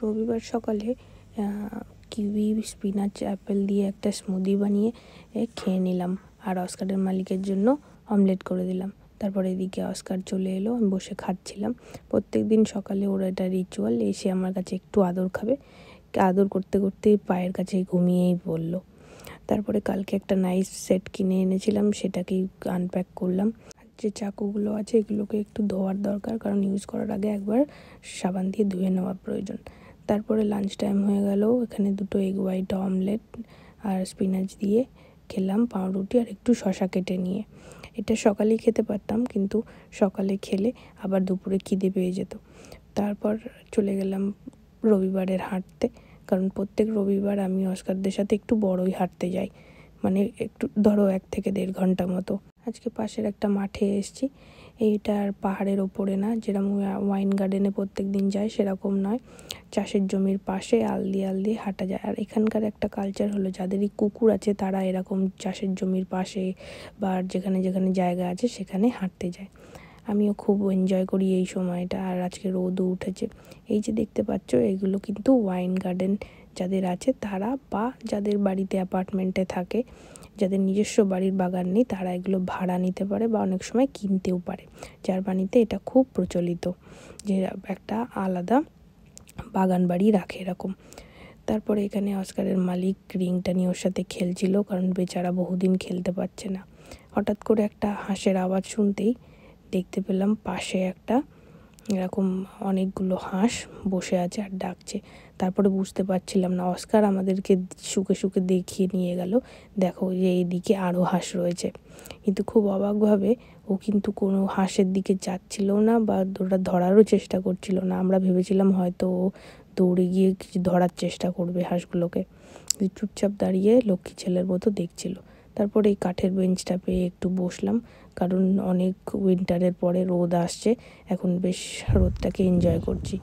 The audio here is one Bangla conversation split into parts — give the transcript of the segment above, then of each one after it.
রবিবার সকালে কিউই স্পিনাচ অ্যাপেল দিয়ে একটা স্মুদি বানিয়ে খেয়ে নিলাম, আর অস্কারের মালিকের জন্য অমলেট করে দিলাম। তারপরে এদিকে অস্কার চলে এলো, আমি বসে খাচ্ছিলাম। প্রত্যেক দিন সকালে ওর এটা রিচুয়াল, এসে আমার কাছে একটু আদর খাবে। আদর করতে করতেই পায়ের কাছে ঘুমিয়েই পড়লো। তারপরে কালকে একটা নাইস সেট কিনে এনেছিলাম, সেটাকেই আনপ্যাক করলাম। যে চাকুগুলো আছে এগুলোকে একটু ধোয়ার দরকার, কারণ ইউজ করার আগে একবার সাবান দিয়ে ধুয়ে নেওয়া প্রয়োজন। তারপরে লাঞ্চ টাইম হয়ে গেল, এখানে 2 এগ হোয়াইট অমলেট আর স্পিনাচ দিয়ে খেলাম, পাউরুটি আর একটু শশা কেটে নিয়ে। এটা সকালেই খেতে পারতাম, কিন্তু সকালে খেলে আবার দুপুরে খিদে পেয়ে যেত। তারপর চলে গেলাম রবিবারের হাঁটতে, কারণ প্রত্যেক রবিবার আমি অস্কারদের সাথে একটু বড়ই হাঁটতে যাই, মানে একটু ধরো 1 থেকে 1.5 ঘন্টা মতো। আজকে পাশের একটা মাঠে এসেছি। এইটা আর পাহাড়ের ওপরে না, যেরকম ওয়াইন গার্ডেনে প্রত্যেক দিন যায় সেরকম নয়, চাষের জমির পাশে আল দিয়ে হাঁটা যায়। আর এখানকার একটা কালচার হলো, যাদেরই কুকুর আছে তারা এরকম চাষের জমির পাশে বা যেখানে যেখানে জায়গা আছে সেখানে হাঁটতে যায়। আমিও খুব এনজয় করি এই সময়টা। আর আজকে রোদও উঠেছে। এই যে দেখতে পাচ্ছ, এগুলো কিন্তু ওয়াইন গার্ডেন যাদের আছে তারা, বা যাদের বাড়িতে অ্যাপার্টমেন্টে থাকে, যাদের নিজস্ব বাড়ির বাগান নেই, তারা এগুলো ভাড়া নিতে পারে বা অনেক সময় কিনতেও পারে। জার্মানিতে এটা খুব প্রচলিত, যে একটা আলাদা বাগান বাড়ি রাখে এরকম। তারপরে এখানে অস্কারের মালিক রিংটা নিয়ে ওর সাথে খেলছিল, কারণ বেচারা বহুদিন খেলতে পারছে না। হঠাৎ করে একটা হাঁসের আওয়াজ শুনতেই দেখতে পেলাম পাশে একটা এরকম অনেকগুলো হাঁস বসে আছে আর ডাকছে। তারপরে বুঝতে পারছিলাম না, অস্কার আমাদেরকে শুকে শুকে দেখিয়ে নিয়ে গেল, দেখো যে এইদিকে আরও হাঁস রয়েছে। কিন্তু খুব অবাকভাবে ও কিন্তু কোনো হাঁসের দিকে যাচ্ছিল না, বা ওটা ধরারও চেষ্টা করছিল না। আমরা ভেবেছিলাম হয়তো ও দৌড়ে গিয়ে কিছু ধরার চেষ্টা করবে হাঁসগুলোকে। চুপচাপ দাঁড়িয়ে লক্ষ্মী ছেলের মতো দেখছিল। তারপরে এই কাঠের বেঞ্চটা পেয়ে একটু বসলাম, কারণ অনেক উইন্টারের পরে রোদ আসছে, এখন বেশ রোদটাকে এনজয় করছি।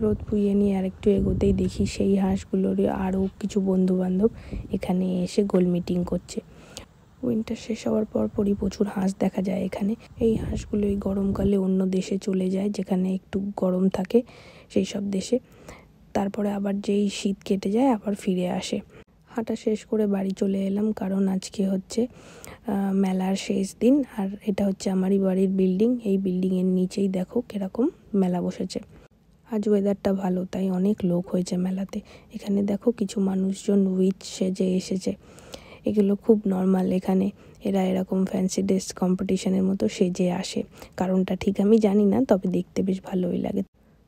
রোদ পুইয়ে নিয়ে আর একটু এগোতেই দেখি সেই হাঁসগুলোরই আরও কিছু বন্ধুবান্ধব এখানে এসে গোল মিটিং করছে। উইন্টার শেষ হওয়ার পরই প্রচুর হাঁস দেখা যায় এখানে। এই হাঁসগুলো এই গরমকালে অন্য দেশে চলে যায়, যেখানে একটু গরম থাকে সেই সব দেশে। তারপরে আবার যেই শীত কেটে যায় আবার ফিরে আসে। হাঁটা শেষ করে বাড়ি চলে এলাম, কারণ আজকে হচ্ছে মেলার শেষ দিন। আর এটা হচ্ছে আমারই বাড়ির বিল্ডিং, এই বিল্ডিংয়ের নিচেই দেখো কিরকম মেলা বসেছে। আজ ওয়েদারটা ভালো, তাই অনেক লোক হয়েছে মেলাতে। এখানে দেখো কিছু মানুষজন উইচ সেজে এসেছে। এগুলো খুব নর্মাল এখানে, এরা এরকম ফ্যান্সি ড্রেস কম্পিটিশনের মতো সেজে আসে। কারণটা ঠিক আমি জানি না, তবে দেখতে বেশ ভালোই লাগে।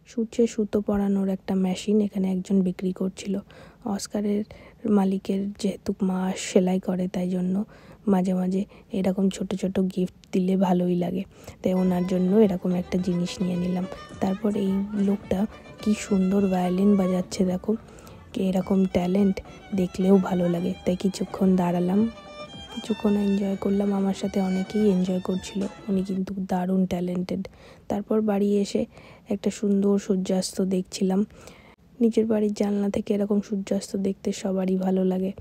সূচে সুতো পরানোর একটা মেশিন এখানে একজন বিক্রি করছিল। অস্কারের মালিকের যেহেতু মা সেলাই করে, তাই জন্য মাঝে মাঝে এরকম ছোট ছোট গিফট দিলে ভালোই লাগে, তাই ওনার জন্য এরকম একটা জিনিস নিয়ে নিলাম। তারপর এই লোকটা কি সুন্দর ভায়োলিন বাজাচ্ছে, দেখো এরকম ট্যালেন্ট দেখলেও ভালো লাগে, তাই কিছুক্ষণ দাঁড়ালাম, কিছুক্ষণ এনজয় করলাম। আমার সাথে অনেকেই এনজয় করছিল, উনি কিন্তু দারুণ ট্যালেন্টেড। তারপর বাড়ি এসে একটা সুন্দর সূর্যাস্ত দেখছিলাম। নিজের বাড়ির জানলা থেকে এরকম সূর্যাস্ত দেখতে সবারই ভালো লাগে।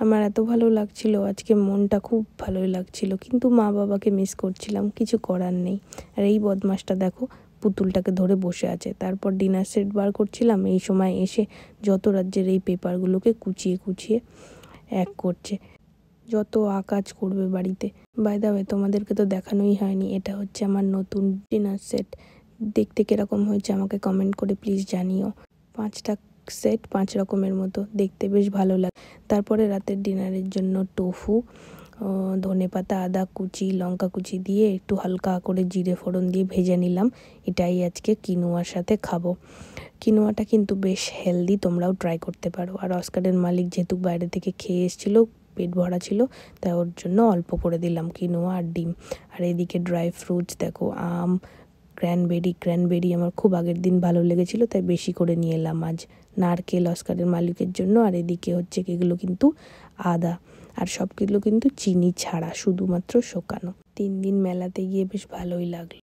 আমার এত ভালো লাগছিল আজকে, মনটা খুব ভালোই লাগছিল, কিন্তু মা বাবাকে মিস করছিলাম, কিছু করার নেই। আর এই বদমাসটা দেখো পুতুলটাকে ধরে বসে আছে। তারপর ডিনার সেট বার করছিলাম, এই সময় এসে যত রাজ্যের এই পেপারগুলোকে কুচিয়ে কুচিয়ে এক করছে। যত আকাজ করবে বাড়িতে। বাই দ্য ওয়ে, তোমাদেরকে তো দেখানোই হয়নি, এটা হচ্ছে আমার নতুন ডিনার সেট। দেখতে কিরকম হয়েছে আমাকে কমেন্ট করে প্লিজ জানিও। 5টা সেট 5 রকমের মতো, দেখতে বেশ ভালো লাগে। তারপরে রাতের ডিনারের জন্য টোফু, ধনেপাতা, আদা কুচি, লঙ্কা কুচি দিয়ে একটু হালকা করে জিরে ফোড়ন দিয়ে ভেজে নিলাম। এটাই আজকে কিনোয়ার সাথে খাবো। কিনোয়াটা কিন্তু বেশ হেলদি, তোমরাও ট্রাই করতে পারো। আর অস্কারের মালিক যেহেতু বাইরে থেকে খেয়ে এসেছিলো, পেট ভরা ছিল, তাই ওর জন্য অল্প করে দিলাম কিনোয়া আর ডিম। আর এদিকে ড্রাই ফ্রুটস দেখো, আম, ক্র্যানবেরি আমার খুব আগের দিন ভালো লেগেছিলো, তাই বেশি করে নিয়ে এলাম আজ। নারকেল অস্কারের মালিকের জন্য। আর এদিকে হচ্ছে এগুলো কিন্তু আদা, আর সবগুলো কিন্তু চিনি ছাড়া, শুধুমাত্র শোকানো। 3 দিন মেলাতে গিয়ে বেশ ভালোই লাগলো।